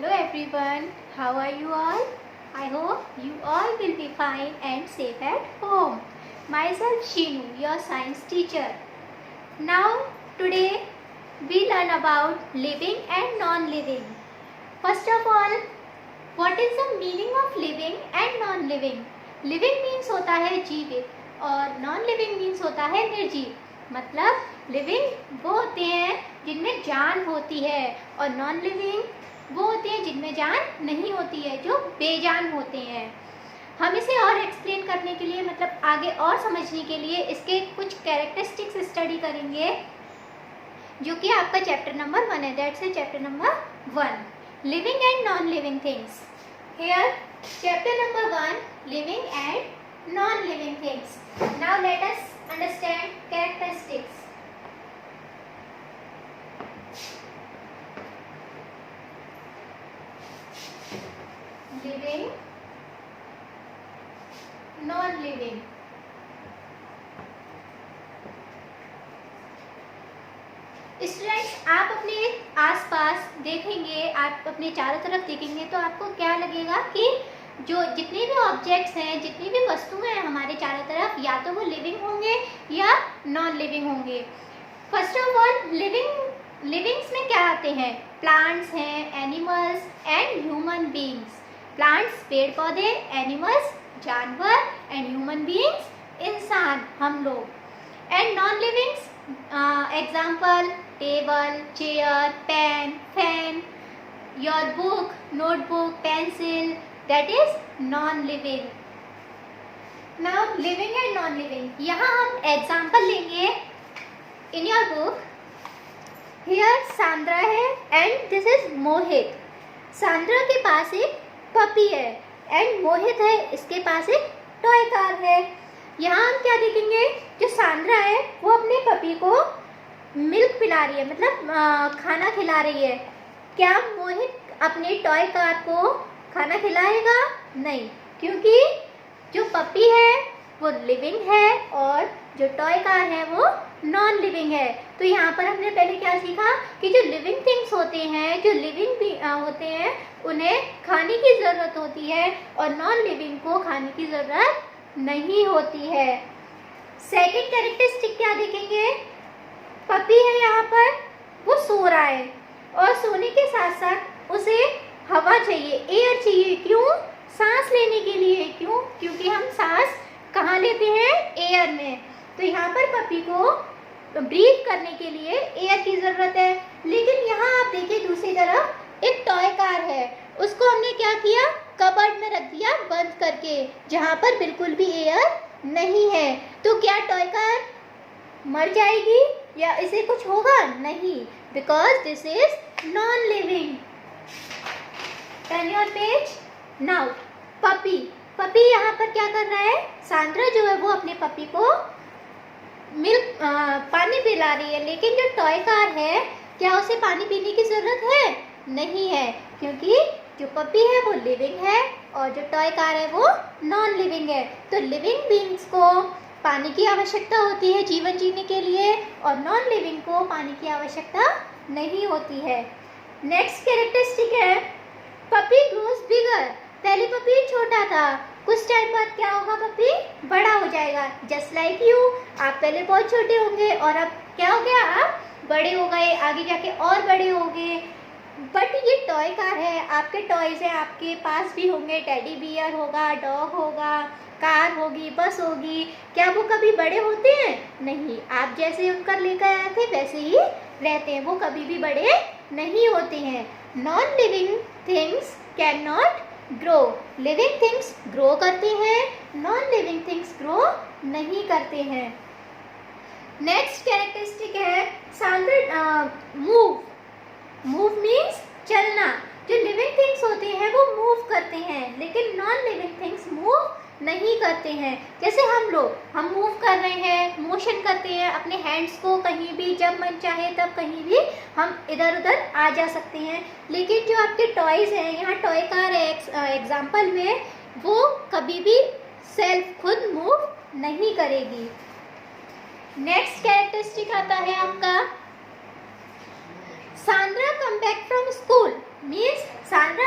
Hello everyone, how are you all? I hope you all will be fine and safe at home. Myself Shinu, your science teacher. Now today we learn about living and non-living. First of all, what is the meaning of living and non-living? Living means होता है जीवित और non-living means होता है निर्जीव. मतलब living वो होते हैं जिनमें जान होती है और नॉन लिविंग वो होते हैं जिनमें जान नहीं होती है, जो बेजान होते हैं. हम इसे और एक्सप्लेन करने के लिए मतलब आगे और समझने के लिए इसके कुछ कैरेक्टरिस्टिक्स स्टडी करेंगे जो कि आपका चैप्टर नंबर 1 है. That's chapter number 1, living and non living things. Here chapter number 1, living and non living things. Now let us understand characteristics. Living, non-living. Students, आप अपने आसपास देखेंगे, आप अपने चारों तरफ देखेंगे तो आपको क्या लगेगा कि जो जितने भी ऑब्जेक्ट्स हैं, जितनी भी वस्तुएं हैं हमारे चारों तरफ, या तो वो लिविंग होंगे या नॉन लिविंग होंगे. फर्स्ट ऑफ ऑल लिविंग्स में क्या आते हैं? प्लांट्स हैं, animals and human beings. Plants पेड़ पौधे, एनिमल्स जानवर एंड ह्यूमन बीइंग्स इंसान हम लोग. And non livings example table, chair, pen, fan, your book, notebook, pencil, that is non-living. Now living and non-living. यहाँ हम एग्जाम्पल लेंगे. In your book, here Sandra है and this is Mohit. Sandra के पास एक puppy है and मोहित है, इसके पास एक टॉय कार है. यहाँ हम क्या देखेंगे? जो सांद्रा है वो अपने पपी को मिल्क पिला रही है, मतलब खाना खिला रही है. क्या मोहित अपने टॉय कार को खाना खिलाएगा? नहीं, क्योंकि जो पपी है वो लिविंग है और जो टॉय कार है वो नॉन लिविंग है. तो यहाँ पर हमने पहले क्या सीखा कि जो लिविंग थिंग्स होते हैं, जो लिविंग भी होते हैं, उन्हें खाने की ज़रूरत होती है और नॉन लिविंग को खाने की ज़रूरत नहीं होती है. सेकेंड कैरेक्टरिस्टिक क्या देखेंगे? पपी है यहाँ पर, वो सो रहा है और सोने के साथ साथ उसे हवा चाहिए, एयर चाहिए. क्यों? सांस लेने के लिए. क्यों? क्योंकि हम सांस कहाँ लेते हैं? एयर में. तो यहाँ पर पपी को ब्रीथ करने के लिए एयर की ज़रूरत है. लेकिन यहाँ आप देखिए दूसरी तरफ एक टॉय कार है, उसको हमने क्या किया? कबर्ड में रख दिया बंद करके, जहाँ पर बिल्कुल भी एयर नहीं है. तो क्या टॉय कार मर जाएगी या इसे कुछ होगा? नहीं, because this is non living. Turn your page. Now, puppy यहाँ पर क्या कर रहा है? सांद्रा जो है वो अपने पपी को पानी पिला रही है. लेकिन जो टॉय कार है, क्या उसे पानी पीने की ज़रूरत है? नहीं है, क्योंकि जो पपी है वो लिविंग है और जो टॉय कार है वो नॉन लिविंग है. तो लिविंग बीइंग्स को पानी की आवश्यकता होती है जीवन जीने के लिए और नॉन लिविंग को पानी की आवश्यकता नहीं होती है. नेक्स्ट कैरेक्टरिस्टिक है पपी ग्रोज बिगर. पहले पपी छोटा था, कुछ टाइम बाद क्या होगा? पपी बड़ा हो जाएगा. जस्ट लाइक यू, आप पहले बहुत छोटे होंगे और अब क्या हो गया? आप बड़े हो गए, आगे जाके और बड़े हो गए. बट ये टॉय कार है, आपके टॉयज हैं, आपके पास भी होंगे. टेडी बियर होगा, डॉग होगा, कार होगी, बस होगी. क्या वो कभी बड़े होते हैं? नहीं. आप जैसे उनका लेकर आए थे वैसे ही रहते हैं, वो कभी भी बड़े नहीं होते हैं. Non living things can not grow. Living things grow करते हैं, नॉन लिविंग थिंग्स ग्रो नहीं करते हैं. नेक्स्ट कैरेक्टरिस्टिक है मूव. मूव मीन्स चलना. जो लिविंग थिंग्स होते हैं वो मूव करते हैं, लेकिन नॉन लिविंग थिंग्स मूव नहीं करते हैं. जैसे हम मूव कर रहे हैं, मोशन करते हैं अपने हैंड्स को, कहीं भी जब मन चाहे तब कहीं भी हम इधर उधर आ जा सकते हैं. लेकिन जो आपके टॉयज हैं, यहाँ टॉय कार है एग्जाम्पल में, वो कभी भी सेल्फ खुद मूव नहीं करेगी. नेक्स्ट कैरेक्टरिस्टिक आता है आपका Sandra come back from school. Means Sandra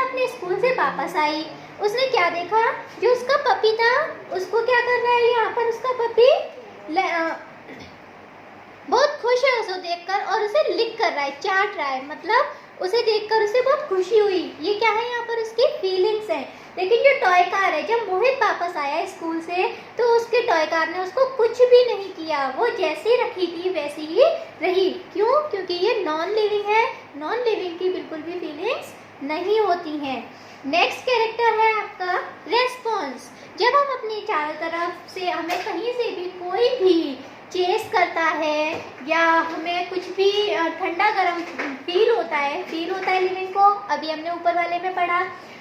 वापस आई। उसने क्या देखा, जो उसका पपी था उसको क्या कर रहा है, यहाँ पर उसका पपी बहुत खुश है उसे देखकर और उसे लिक कर रहा है, चाट रहा है, मतलब उसे देखकर उसे बहुत खुशी हुई। ये क्या है, यहाँ पर उसकी फीलिंग्स हैं। लेकिन जो टॉय कार है, जब मोहित वापस आया स्कूल से तो उसके टॉय कार ने उसको कुछ भी नहीं किया, वो जैसी रखी थी वैसी ही रही। क्यों? क्योंकि ये नॉन लिविंग है, नॉन लिविंग की बिल्कुल भी फीलिंग्स नहीं होती हैं। नेक्स्ट कैरेक्टर है आपका रेस्पॉन्स। जब हम अपनी चारों तरफ से हमें कहीं से भी कोई भी चेस करता है या हमें कुछ भी ठंडा गर्म फील होता है लिविंग को, अभी हमने ऊपर वाले में पढ़ा,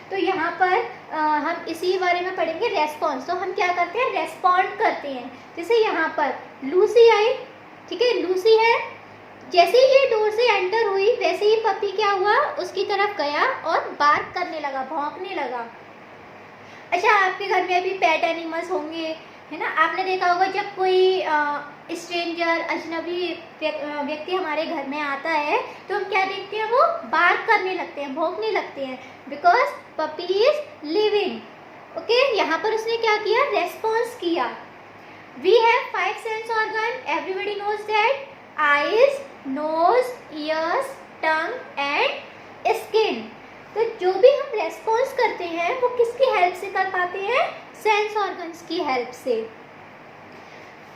तो यहाँ पर हम इसी बारे में पढ़ेंगे रेस्पॉन्स। तो हम क्या करते हैं, रेस्पॉन्ड करते हैं। जैसे यहाँ पर लूसी आई, ठीक है, लूसी है, जैसे ही ये डोर से एंटर हुई वैसे ही पपी क्या हुआ, उसकी तरफ गया और बार्क करने लगा, भौंकने लगा। अच्छा, आपके घर में भी पेट एनिमल्स होंगे, है ना, आपने देखा होगा जब कोई स्ट्रेंजर अजनबी व्यक्ति हमारे घर में आता है तो हम क्या देखते हैं, वो बार्क करने लगते हैं, भौंकने लगते हैं, because puppy is living. Okay, यहाँ पर उसने क्या किया, रेस्पॉन्स किया। We have 5 sense organ, everybody knows that, eyes, nose, ears, tongue and skin. तो जो भी हम रेस्पॉन्स करते हैं वो किसकी हेल्प से कर पाते हैं, सेंस ऑर्गन्स की हेल्प से।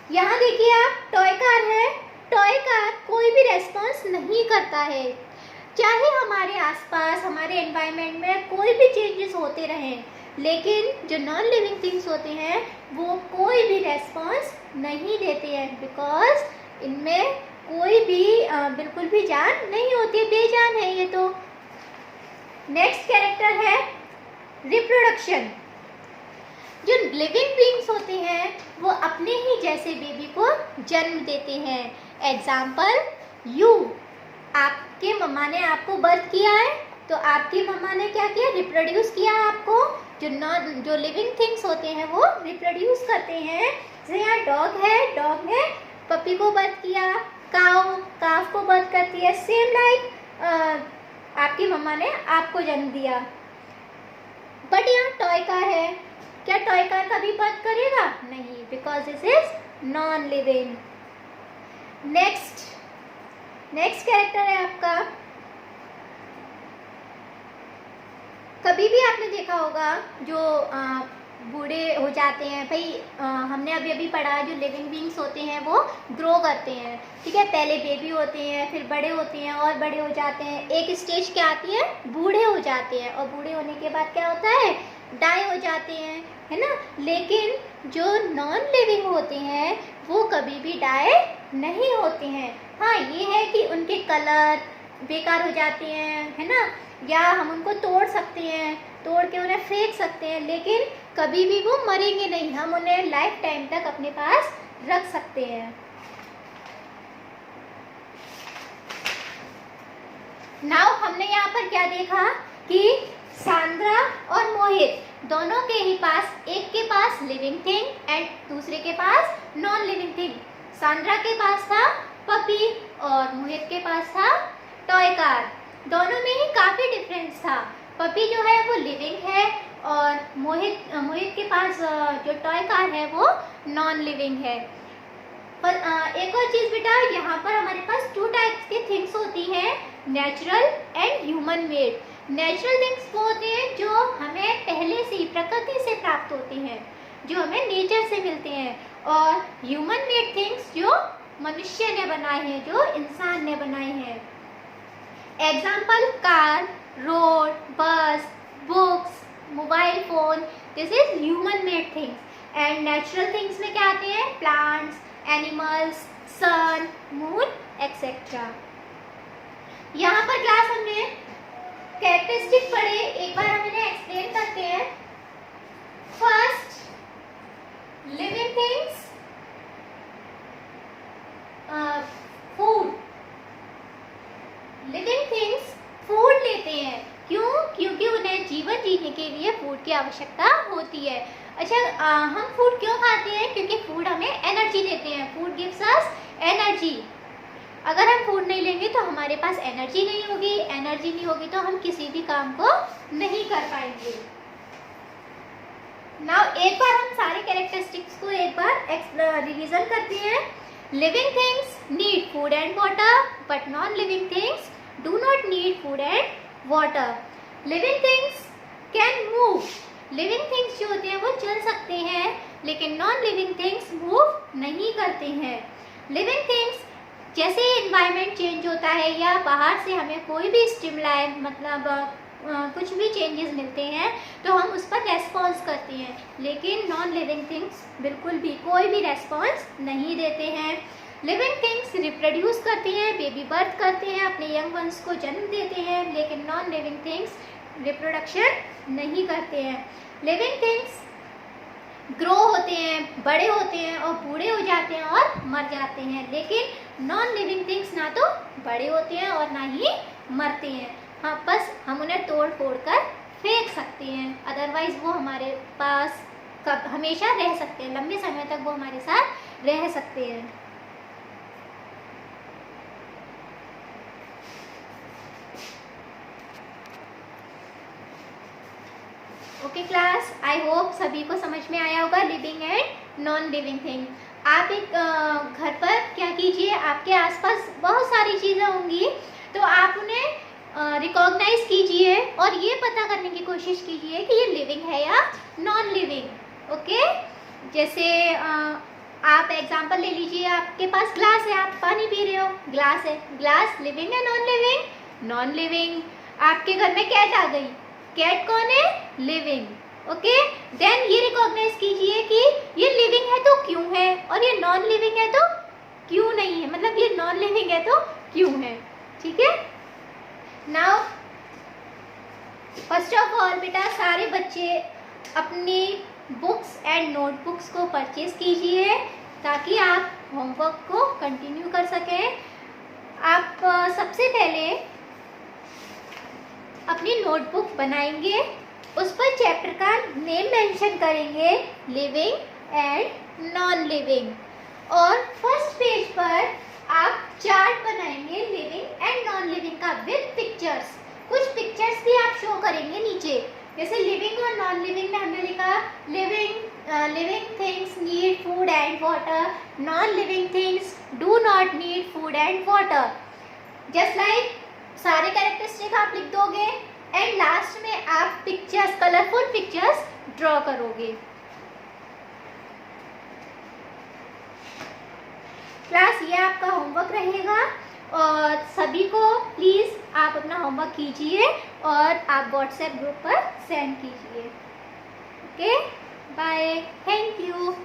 यहाँ देखिए आप, टॉय कार है, टॉय कार कोई भी रेस्पॉन्स नहीं करता है, चाहे हमारे आसपास हमारे एनवायरनमेंट में कोई भी चेंजेस होते रहें, लेकिन जो नॉन लिविंग थिंग्स होते हैं वो कोई भी रेस्पॉन्स नहीं देते हैं, बिकॉज इनमें कोई भी बिल्कुल भी जान नहीं होती, बेजान है ये तो। नेक्स्ट कैरेक्टर है रिप्रोडक्शन। जो लिविंग बीइंग्स होते हैं वो अपने ही जैसे बेबी को जन्म देते हैं। एग्जाम्पल, यू, आपके मम्मा ने आपको बर्थ किया है तो आपकी मम्मा ने क्या किया, रिप्रोड्यूस किया आपको। जो लिविंग थिंग्स होते हैं वो रिप्रोड्यूस करते हैं। जैसे यहाँ डॉग ने पपी को बर्थ किया, काव को बर्थ करती है, सेम लाइक आपकी मम्मा ने आपको जन्म दिया। बट यहाँ टॉय कार है, क्या टॉय कार कभी बर्थ करेगा, नहीं, because this is non living. Next character है आपका, कभी भी आपने देखा होगा जो बूढ़े हो जाते हैं, भाई हमने अभी पढ़ा, जो लिविंग बीइंग्स होते हैं वो ग्रो करते हैं, ठीक है, पहले बेबी होते हैं, फिर बड़े होते हैं और बड़े हो जाते हैं, एक स्टेज क्या आती है, बूढ़े हो जाते हैं, और बूढ़े होने के बाद क्या होता है, डाई हो जाते हैं, है ना। लेकिन जो नॉन लिविंग होते हैं वो कभी भी डाई नहीं होते हैं। हाँ, ये है कि उनके कलर बेकार हो जाते हैं, है ना, या हम उनको तोड़ सकते हैं, तोड़ के उन्हें फेंक सकते हैं, लेकिन कभी भी वो मरेंगे नहीं, हम उन्हें लाइफ टाइम तक अपने पास रख सकते हैं। नाउ हमने यहाँ पर क्या देखा कि सांद्रा और मोहित दोनों के ही पास, एक के पास लिविंग थिंग एंड दूसरे के पास नॉन लिविंग थिंग। सांद्रा के पास था पपी और मोहित के पास था टॉय कार। दोनों में ही काफ़ी डिफरेंस था। पपी जो है वो लिविंग है और मोहित के पास जो टॉय कार है वो नॉन लिविंग है। पर एक और चीज़ बेटा, यहाँ पर हमारे पास 2 टाइप्स की थिंग्स होती हैं, natural and human made. Natural things वो होते हैं जो हमें पहले से ही प्रकृति से प्राप्त होती हैं, जो हमें नेचर से मिलते हैं, और ह्यूमन मेड थिंग्स जो मनुष्य ने बनाए हैं, जो इंसान ने बनाए हैं। एग्जाम्पल, कार, रोड, बस, books, mobile phone, this is human made things. And natural things में क्या आते हैं, प्लांट्स, एनिमल्स, सन, मून एक्सेट्रा। यहाँ पर क्लास हमने कैरेक्टरिस्टिक पढ़े, एक बार हम इन्हें एक्सप्लेन करते हैं। First, living things, food. Living things food लेते हैं, क्यों? क्योंकि उन्हें जीवन जीने के लिए फूड की आवश्यकता होती है। अच्छा, हम फूड क्यों खाते हैं? क्योंकि फूड हमें एनर्जी देते हैं, फूड गिव्स अस एनर्जी। अगर हम फूड नहीं लेंगे तो हमारे पास एनर्जी नहीं होगी, एनर्जी नहीं होगी तो हम किसी भी काम को नहीं कर पाएंगे। नाउ एक बार हम सारे कैरेक्टरिस्टिक्स को एक बार रिवीजन करते हैं। Living things need food and water but non living things do not need food and water. Living things can move, living things जो होते हैं वो चल सकते हैं, लेकिन नॉन लिविंग थिंग्स मूव नहीं करते हैं। लिविंग थिंग्स जैसे एनवायरनमेंट चेंज होता है या बाहर से हमें कोई भी स्टिमुलाई मतलब कुछ भी चेंजेस मिलते हैं तो हम उस पर रेस्पॉन्स करते हैं, लेकिन नॉन लिविंग थिंग्स बिल्कुल भी कोई भी रेस्पॉन्स नहीं देते हैं। लिविंग थिंग्स रिप्रोड्यूस करते हैं, बेबी बर्थ करते हैं, अपने यंग वंस को जन्म देते हैं, लेकिन नॉन लिविंग थिंग्स रिप्रोडक्शन नहीं करते हैं। लिविंग थिंग्स ग्रो होते हैं, बड़े होते हैं और बूढ़े हो जाते हैं और मर जाते हैं, लेकिन नॉन लिविंग थिंग्स ना तो बड़े होते हैं और ना ही मरते हैं। हाँ, बस हम उन्हें तोड़ फोड़ कर फेंक सकते हैं, अदरवाइज वो हमारे पास कब हमेशा रह सकते हैं, लंबे समय तक वो हमारे साथ रह सकते हैं। ओके क्लास, आई होप सभी को समझ में आया होगा living and non living thing. आप एक घर पर क्या कीजिए, आपके आसपास बहुत सारी चीज़ें होंगी तो आप उन्हें रिकॉग्नाइज कीजिए और ये पता करने की कोशिश कीजिए कि ये लिविंग है या नॉन लिविंग। ओके, जैसे आप एग्जांपल ले लीजिए, आपके पास ग्लास है, आप पानी पी रहे हो, ग्लास है, ग्लास लिविंग है नॉन लिविंग? Non living. आपके घर में कैट आ गई, कैट कौन है? लिविंग। ओके, देन ये रिकॉग्नाइज कीजिए कि ये लिविंग है तो क्यों है और ये नॉन लिविंग है तो क्यों नहीं है, मतलब ये नॉन लिविंग है तो क्यों है। ठीक है, नाउ फर्स्ट ऑफ ऑल बेटा सारे बच्चे अपनी बुक्स एंड नोटबुक्स को परचेज कीजिए ताकि आप होमवर्क को कंटिन्यू कर सकें। आप सबसे पहले अपनी नोटबुक बनाएंगे, उस पर चैप्टर का नेम मेंशन करेंगे, लिविंग एंड नॉन लिविंग, और फर्स्ट पेज पर आप चार्ट बनाएंगे लिविंग एंड नॉन लिविंग का विद पिक्चर्स। कुछ पिक्चर्स भी आप शो करेंगे नीचे, जैसे लिविंग और नॉन लिविंग में हमने लिखा living things need food and water, non living things do not need food and water. Just like सारे कैरेक्टरिस्टिक आप लिख दोगे एंड लास्ट में आप पिक्चर्स, कलरफुल पिक्चर्स ड्रॉ करोगे। क्लास ये आपका होमवर्क रहेगा और सभी को प्लीज़ आप अपना होमवर्क कीजिए और आप व्हाट्सएप ग्रुप पर सेंड कीजिए। Okay, bye, thank you.